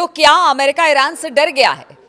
तो क्या America Iran से डर गया है?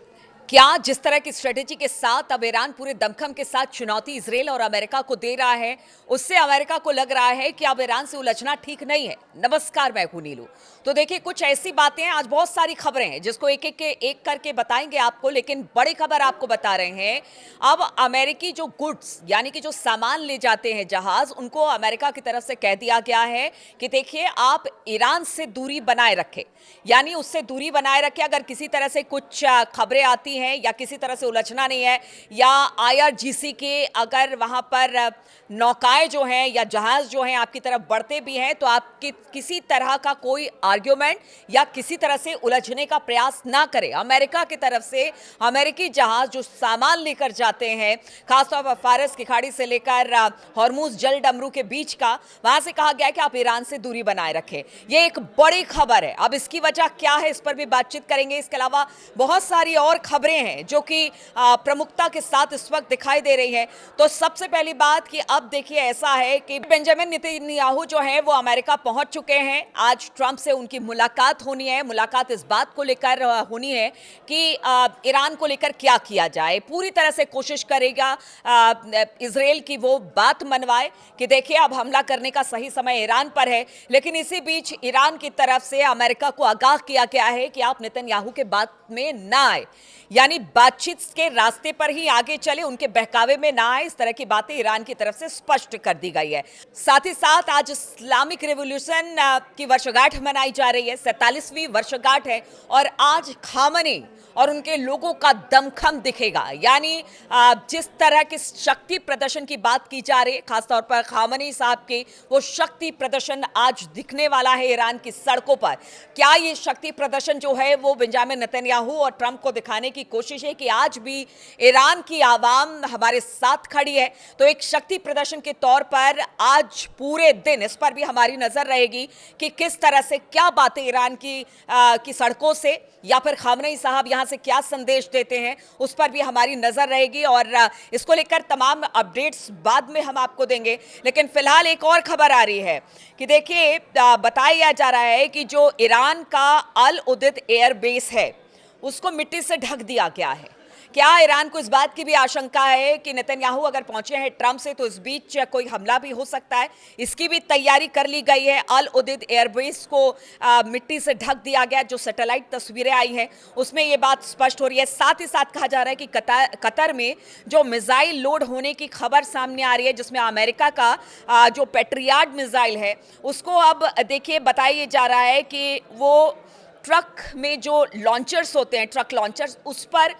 क्या जिस तरह की स्ट्रेटेजी के साथ अब ईरान पूरे दमखम के साथ चुनौती इजराइल और अमेरिका को दे रहा है, उससे अमेरिका को लग रहा है कि अब ईरान से उलझना ठीक नहीं है? नमस्कार, मैं हूं नीलू। तो देखिए, कुछ ऐसी बातें हैं, आज बहुत सारी खबरें हैं जिसको एक करके बताएंगे आपको, लेकिन बड़ी खबर आपको बता रहे हैं। अब अमेरिकी जो गुड्स यानी कि जो सामान ले जाते हैं जहाज, उनको अमेरिका की तरफ से कह दिया गया है कि देखिए, आप ईरान से दूरी बनाए रखें, यानी उससे दूरी बनाए रखें। अगर किसी तरह से कुछ खबरें आती हैं या किसी तरह से उलझना नहीं है, या आईआरजीसी के अगर वहां पर नौकाएं जो हैं या जहाज जो हैं आपकी तरफ बढ़ते भी हैं, तो आपकी किसी तरह का कोई आर्ग्यूमेंट या किसी तरह से उलझने का प्रयास ना करें। अमेरिका की तरफ से अमेरिकी जहाज जो सामान लेकर जाते हैं, खासतौर पर फारस की खाड़ी से लेकर हॉर्मुज जल डमरू के बीच का, वहां से कहा गया है कि आप ईरान से दूरी बनाए रखें। यह एक बड़ी खबर है। अब इसकी वजह क्या है, इस पर भी बातचीत करेंगे। इसके अलावा बहुत सारी और खबरें हैं जो कि प्रमुखता के साथ इस वक्त दिखाई दे रही हैं। तो सबसे पहली बात कि अब देखिए, ऐसा है कि बेंजामिन नेतन्याहू जो है वो अमेरिका पहुंच चुके हैं। आज ट्रंप से उनकी मुलाकात होनी है। मुलाकात इस बात को लेकर होनी है कि ईरान को लेकर क्या किया जाए। पूरी तरह से कोशिश करेगा इजराइल की वो बात मनवाए कि देखिए, अब हमला करने का सही समय ईरान पर है। लेकिन इसी बीच ईरान की तरफ से अमेरिका को आगाह किया गया है कि आप नेतन्याहू के बात में ना आए, यानी बातचीत के रास्ते पर ही आगे चले, उनके बहकावे में ना आए। इस तरह की बातें ईरान की तरफ से स्पष्ट कर दी गई है। साथ ही साथ आज इस्लामिक रिवॉल्यूशन की वर्षगांठ मनाई जा रही है, 47वीं वर्षगांठ है। और आज खामनी और उनके लोगों का दमखम दिखेगा, यानी जिस तरह के शक्ति प्रदर्शन की बात की जा रही है, खासतौर पर खामनी साहब के, वो शक्ति प्रदर्शन आज दिखने वाला है ईरान की सड़कों पर। क्या ये शक्ति प्रदर्शन जो है वो बेंजामिन नेतन्याहू और ट्रंप को दिखाने की कोशिश है कि आज भी ईरान की आवाम हमारे साथ खड़ी है? तो एक शक्ति प्रदर्शन के तौर पर आज पूरे दिन इस पर भी हमारी नजर रहेगी कि किस तरह से क्या बातें ईरान की सड़कों से या फिर खामनेई साहब यहां से क्या संदेश देते हैं, उस पर भी हमारी नजर रहेगी। और इसको लेकर तमाम अपडेट्स बाद में हम आपको देंगे। लेकिन फिलहाल एक और खबर आ रही है कि देखिए, बताया जा रहा है कि जो ईरान का अल उदैद एयरबेस है उसको मिट्टी से ढक दिया गया है। क्या ईरान को इस बात की भी आशंका है कि नेतन्याहू अगर पहुंचे हैं ट्रंप से तो इस बीच कोई हमला भी हो सकता है? इसकी भी तैयारी कर ली गई है। अल उदैद एयरबेस को मिट्टी से ढक दिया गया। जो सैटेलाइट तस्वीरें आई हैं उसमें ये बात स्पष्ट हो रही है। साथ ही साथ कहा जा रहा है कि कतर में जो मिसाइल लोड होने की खबर सामने आ रही है, जिसमें अमेरिका का जो पेट्रियाट मिसाइल है उसको अब देखिए बताया जा रहा है कि वो ट्रक में जो लॉन्चर्स होते हैं, ट्रक लॉन्चर्स, उस पर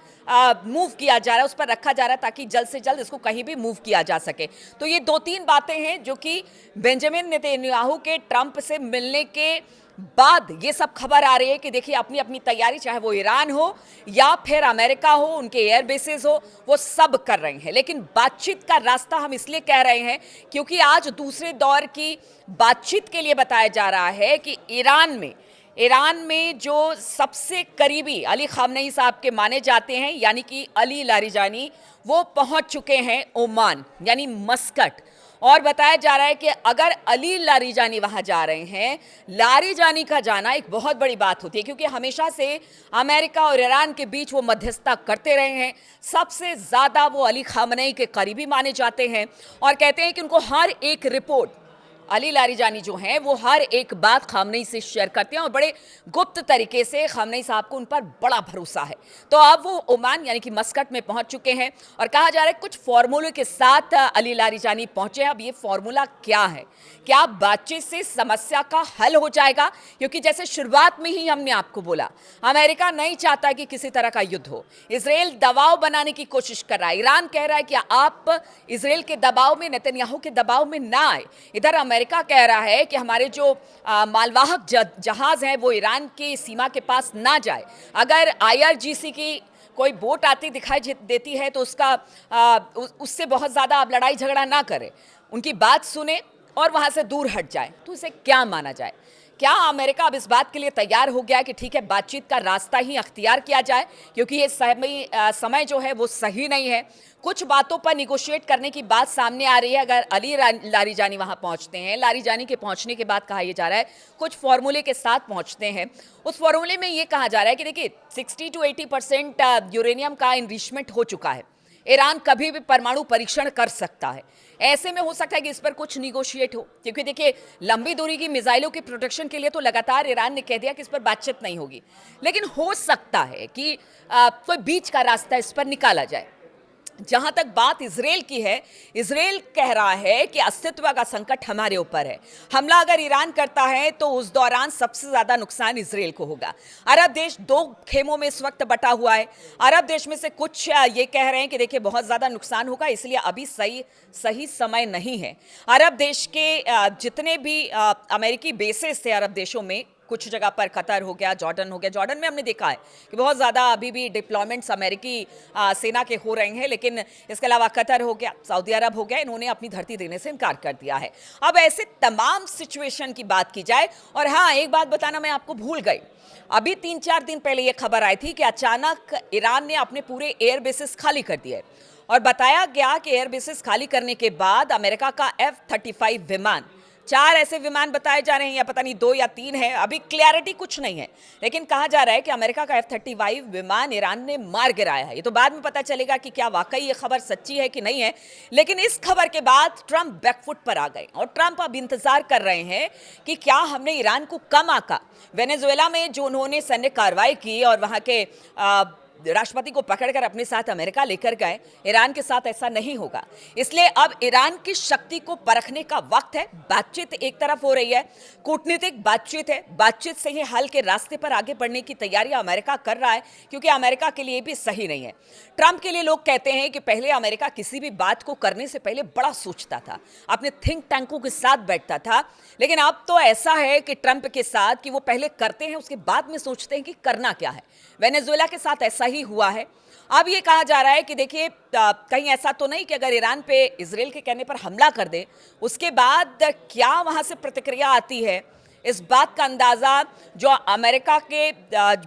मूव किया जा रहा है, उस पर रखा जा रहा है ताकि जल्द से जल्द इसको कहीं भी मूव किया जा सके। तो ये 2-3 बातें हैं जो कि बेंजामिन नेतन्याहू के ट्रंप से मिलने के बाद ये सब खबर आ रही है कि देखिए, अपनी अपनी तैयारी, चाहे वो ईरान हो या फिर अमेरिका हो, उनके एयर बेसेस हो, वो सब कर रहे हैं। लेकिन बातचीत का रास्ता हम इसलिए कह रहे हैं क्योंकि आज दूसरे दौर की बातचीत के लिए बताया जा रहा है कि ईरान में जो सबसे करीबी अली खामनेई साहब के माने जाते हैं, यानी कि अली लारिजानी, वो पहुंच चुके हैं ओमान यानी मस्कट। और बताया जा रहा है कि अगर अली लारिजानी वहां जा रहे हैं, लारिजानी का जाना एक बहुत बड़ी बात होती है क्योंकि हमेशा से अमेरिका और ईरान के बीच वो मध्यस्थता करते रहे हैं। सबसे ज़्यादा वो अली खामनेई के करीबी माने जाते हैं और कहते हैं कि उनको हर एक रिपोर्ट, अली लारिजानी जो हैं वो हर एक बात खामनेई से शेयर करते हैं और बड़े गुप्त तरीके से खामनेई साहब को उन पर बड़ा भरोसा है। तो अब वो ओमान यानी कि मस्कट में पहुंच चुके हैं और कहा जा रहा है कुछ फॉर्मूले के साथ अली लारिजानी पहुंचे हैं। अब ये फॉर्मूला क्या है? क्या बातचीत से समस्या का हल हो जाएगा? क्योंकि जैसे शुरुआत में ही हमने आपको बोला, अमेरिका नहीं चाहता कि किसी तरह का युद्ध हो। इजराइल दबाव बनाने की कोशिश कर रहा है। ईरान कह रहा है कि आप इजराइल के दबाव में, नेतन्याहू के दबाव में ना आए। इधर अमेरिका कह रहा है कि हमारे जो मालवाहक जहाज हैं वो ईरान की सीमा के पास ना जाए। अगर आईआरजीसी की कोई बोट आती दिखाई देती है तो उससे बहुत ज़्यादा आप लड़ाई झगड़ा ना करें, उनकी बात सुने और वहाँ से दूर हट जाए। तो इसे क्या माना जाए? क्या अमेरिका अब इस बात के लिए तैयार हो गया है कि ठीक है, बातचीत का रास्ता ही अख्तियार किया जाए, क्योंकि ये समय जो है वो सही नहीं है। कुछ बातों पर निगोशिएट करने की बात सामने आ रही है। अगर लारीजानी वहां पहुंचते हैं, लारीजानी के पहुंचने के बाद कहा यह जा रहा है कुछ फॉर्मूले के साथ पहुंचते हैं। उस फॉर्मूले में ये कहा जा रहा है कि देखिए 60 to 80% यूरेनियम का इनरिचमेंट हो चुका है। ईरान कभी भी परमाणु परीक्षण कर सकता है। ऐसे में हो सकता है कि इस पर कुछ निगोशिएट हो, क्योंकि देखिए लंबी दूरी की मिसाइलों की प्रोटेक्शन के लिए तो लगातार ईरान ने कह दिया कि इस पर बातचीत नहीं होगी, लेकिन हो सकता है कि कोई बीच का रास्ता इस पर निकाला जाए। जहां तक बात इजराइल की है, इजराइल कह रहा है कि अस्तित्व का संकट हमारे ऊपर है। हमला अगर ईरान करता है तो उस दौरान सबसे ज्यादा नुकसान इजराइल को होगा। अरब देश दो खेमों में इस वक्त बटा हुआ है। अरब देश में से कुछ ये कह रहे हैं कि देखिए बहुत ज्यादा नुकसान होगा, इसलिए अभी सही समय नहीं है। अरब देश के जितने भी अमेरिकी बेसेस थे अरब देशों में, कुछ जगह पर कतर हो गया, जॉर्डन हो गया। जॉर्डन में हमने देखा है कि बहुत ज़्यादा अभी भी डिप्लॉयमेंट्स अमेरिकी सेना के हो रहे हैं, लेकिन इसके अलावा कतर हो गया, सऊदी अरब हो गया, इन्होंने अपनी धरती देने से इनकार कर दिया है। अब ऐसे तमाम सिचुएशन की बात की जाए, और हाँ, एक बात बताना मैं आपको भूल गई। अभी 3-4 दिन पहले यह खबर आई थी कि अचानक ईरान ने अपने पूरे एयर बेसिस खाली कर दिए, और बताया गया कि एयर बेसिस खाली करने के बाद अमेरिका का F-35 विमान, 4 ऐसे विमान बताए जा रहे हैं, या पता नहीं 2 या 3 है, अभी क्लैरिटी कुछ नहीं है, लेकिन कहा जा रहा है कि अमेरिका का F-35 विमान ईरान ने मार गिराया है। ये तो बाद में पता चलेगा कि क्या वाकई ये खबर सच्ची है कि नहीं है। लेकिन इस खबर के बाद ट्रंप बैकफुट पर आ गए, और ट्रंप अब इंतजार कर रहे हैं कि क्या हमने ईरान को कम आका। वेनेजुएला में जो उन्होंने सैन्य कार्रवाई की और वहां के राष्ट्रपति को पकड़कर अपने साथ अमेरिका लेकर गए, ईरान के साथ ऐसा नहीं होगा। इसलिए अब ईरान की शक्ति को परखने का वक्त है। बातचीत एक तरफ हो रही है, कूटनीतिक बातचीत है, बातचीत से ही हल के रास्ते पर आगे बढ़ने की तैयारियां अमेरिका कर रहा है, क्योंकि अमेरिका के लिए भी सही नहीं है। ट्रंप के लिए लोग कहते हैं कि पहले अमेरिका किसी भी बात को करने से पहले बड़ा सोचता था, अपने थिंक टैंकों के साथ बैठता था, लेकिन अब तो ऐसा है कि ट्रंप के साथ कि वो पहले करते हैं, उसके बाद में सोचते हैं कि करना क्या है। वेनेजुएला के साथ ऐसा ही हुआ है। अब ये कहा जा रहा है कि देखिए कहीं ऐसा तो नहीं कि अगर ईरान पे इजराइल के कहने पर हमला कर दे, उसके बाद क्या वहां से प्रतिक्रिया आती है, इस बात का अंदाजा जो अमेरिका के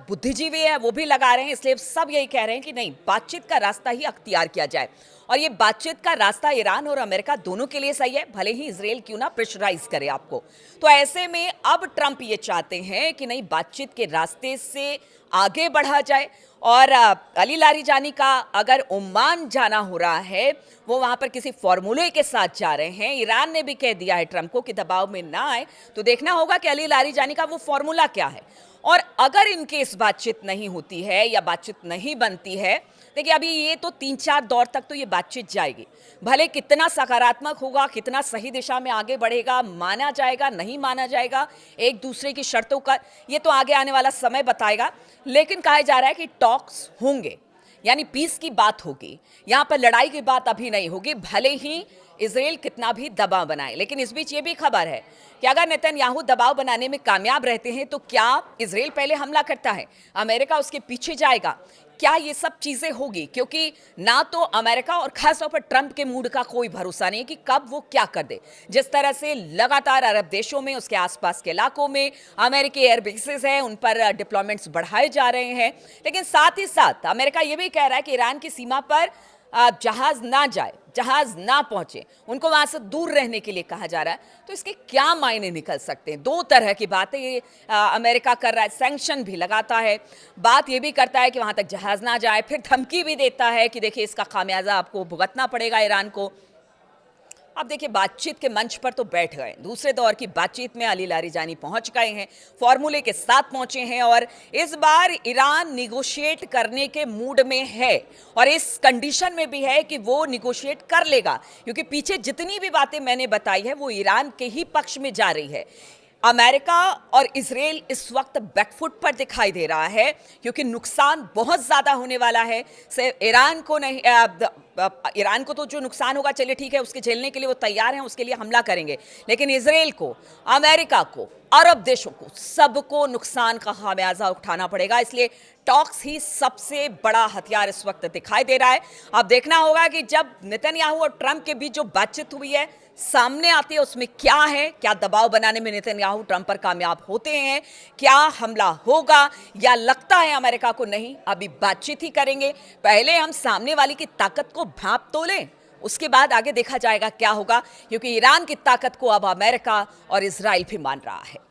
बुद्धिजीवी है वो भी लगा रहे हैं। इसलिए सब यही कह रहे हैं कि नहीं, बातचीत का रास्ता ही अख्तियार किया जाए, और ये बातचीत का रास्ता ईरान और अमेरिका दोनों के लिए सही है, भले ही इजराइल क्यों ना प्रेशराइज करे आपको। तो ऐसे में अब ट्रंप ये चाहते हैं कि नहीं, बातचीत के रास्ते से आगे बढ़ा जाए। और अली लारीजानी का अगर ओमान जाना हो रहा है, वो वहां पर किसी फॉर्मूले के साथ जा रहे हैं। ईरान ने भी कह दिया है ट्रंप को कि दबाव में ना आए, तो देखना होगा कि अली लारीजानी का वो फॉर्मूला क्या है। और अगर इनकेस बातचीत नहीं होती है या बातचीत नहीं बनती है, देखिए अभी ये तो 3-4 दौर तक तो ये बातचीत जाएगी, भले कितना सकारात्मक होगा, कितना सही दिशा में आगे बढ़ेगा, माना जाएगा नहीं माना जाएगा एक दूसरे की शर्तों का, ये तो आगे आने वाला समय बताएगा। लेकिन कहा जा रहा है कि टॉक्स होंगे, यानी पीस की बात होगी, यहाँ पर लड़ाई की बात अभी नहीं होगी, भले ही इजराइल कितना भी दबाव बनाए। लेकिन इस बीच ये भी खबर है कि अगर नेतन्याहू दबाव बनाने में कामयाब रहते हैं तो क्या इजराइल पहले हमला करता है, अमेरिका उसके पीछे जाएगा, क्या ये सब चीजें होगी? क्योंकि ना तो अमेरिका और खासतौर पर ट्रंप के मूड का कोई भरोसा नहीं कि कब वो क्या कर दे। जिस तरह से लगातार अरब देशों में, उसके आसपास के इलाकों में अमेरिकी एयर बेसेस हैं, उन पर डिप्लॉयमेंट्स बढ़ाए जा रहे हैं, लेकिन साथ ही साथ अमेरिका ये भी कह रहा है कि ईरान की सीमा पर जहाज ना जाए, जहाज ना पहुंचे, उनको वहां से दूर रहने के लिए कहा जा रहा है। तो इसके क्या मायने निकल सकते हैं? दो तरह की बातें ये अमेरिका कर रहा है, सैंक्शन भी लगाता है, बात ये भी करता है कि वहां तक जहाज ना जाए, फिर धमकी भी देता है कि देखिए इसका खामियाजा आपको भुगतना पड़ेगा ईरान को। अब देखिए बातचीत के मंच पर तो बैठ गए, दूसरे दौर की बातचीत में अली लारीजानी पहुंच गए हैं, फॉर्मूले के साथ पहुंचे हैं, और इस बार ईरान निगोशिएट करने के मूड में है, और इस कंडीशन में भी है कि वो निगोशिएट कर लेगा, क्योंकि पीछे जितनी भी बातें मैंने बताई है वो ईरान के ही पक्ष में जा रही है। अमेरिका और इजराइल इस वक्त बैकफुट पर दिखाई दे रहा है, क्योंकि नुकसान बहुत ज्यादा होने वाला है। सिर्फ ईरान को नहीं, ईरान को तो जो नुकसान होगा चलिए ठीक है, उसके झेलने के लिए वो तैयार हैं, उसके लिए हमला करेंगे, लेकिन इजराइल को, अमेरिका को, अरब देशों को, सबको नुकसान का खामियाजा उठाना पड़ेगा। इसलिए टॉक्स ही सबसे बड़ा हथियार इस वक्त दिखाई दे रहा है। अब देखना होगा कि जब नेतन्याहू और ट्रंप के बीच जो बातचीत हुई है, सामने आती है उसमें क्या है, क्या दबाव बनाने में नेतन्याहू ट्रंप पर कामयाब होते हैं, क्या हमला होगा, या लगता है अमेरिका को नहीं, अभी बातचीत ही करेंगे। पहले हम सामने वाली की ताकत को भांप तो लें, उसके बाद आगे देखा जाएगा क्या होगा, क्योंकि ईरान की ताकत को अब अमेरिका और इजराइल भी मान रहा है।